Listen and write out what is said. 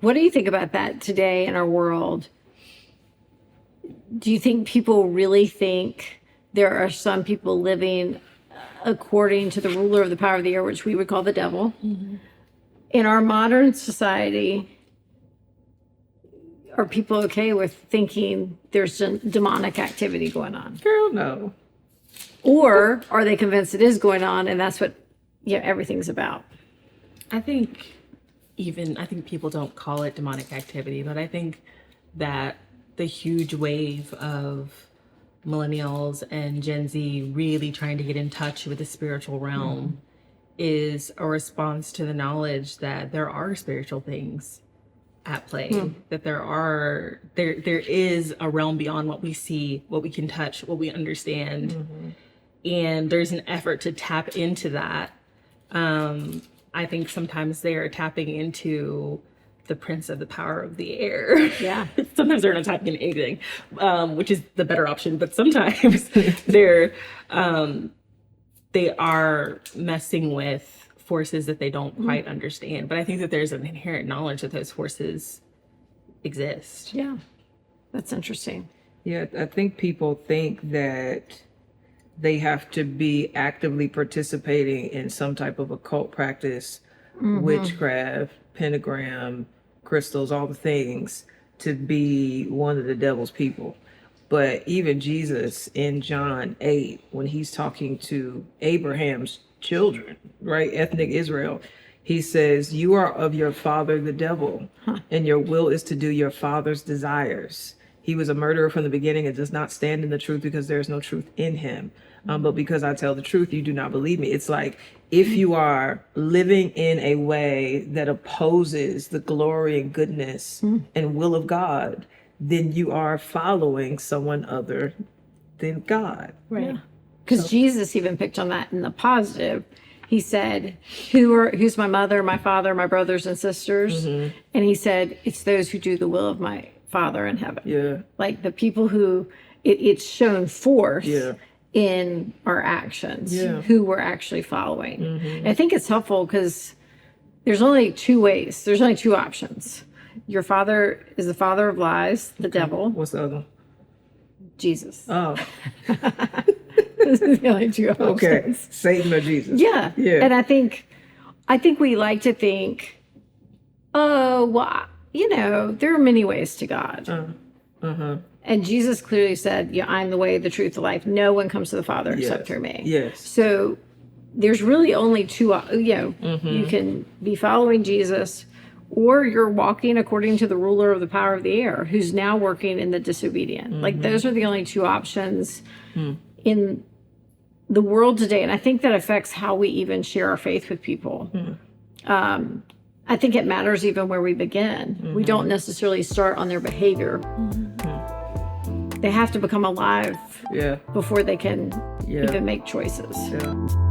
What do you think about that today in our world? Do you think people really think there are some people living according to the ruler of the power of the air, which we would call the devil? Mm-hmm. In our modern society, are people okay with thinking there's demonic activity going on? Girl, no. Or are they convinced it is going on and that's what everything's about? I think people don't call it demonic activity, but I think that the huge wave of millennials and Gen Z really trying to get in touch with the spiritual realm is a response to the knowledge that there are spiritual things at play, that there is a realm beyond what we see, what we can touch, what we understand. And there's an effort to tap into that. I think sometimes they are tapping into the prince of the power of the air. Yeah. Sometimes they're not tapping into anything, which is the better option. But sometimes they are messing with forces that they don't quite understand. But I think that there's an inherent knowledge that those forces exist. Yeah. That's interesting. Yeah, I think people think that they have to be actively participating in some type of occult practice, witchcraft, pentagram, crystals, all the things, to be one of the devil's people. But even Jesus in John 8, when he's talking to Abraham's children, right, ethnic Israel, he says, you are of your father, the devil, and your will is to do your father's desires. He was a murderer from the beginning and does not stand in the truth because there is no truth in him. But because I tell the truth, you do not believe me. It's like, if you are living in a way that opposes the glory and goodness and will of God, then you are following someone other than God. Right. Because Jesus even picked on that in the positive. He said, who's my mother, my father, my brothers and sisters? And he said, it's those who do the will of my Father in heaven. Yeah. Like the people who it's shown forth in our actions, who we're actually following. And I think it's helpful because there's only two ways. There's only two options. Your father is the father of lies, the devil. What's the other one? Jesus. Oh. Those are the only two options. Okay. Satan or Jesus. Yeah. And I think we like to think, oh, well, there are many ways to God. And Jesus clearly said, I'm the way, the truth, the life. No one comes to the Father except through me. Yes. So there's really only two, you can be following Jesus, or you're walking according to the ruler of the power of the air, who's now working in the disobedient. Like those are the only two options in the world today. And I think that affects how we even share our faith with people. I think it matters even where we begin. We don't necessarily start on their behavior. They have to become alive before they can even make choices. Yeah.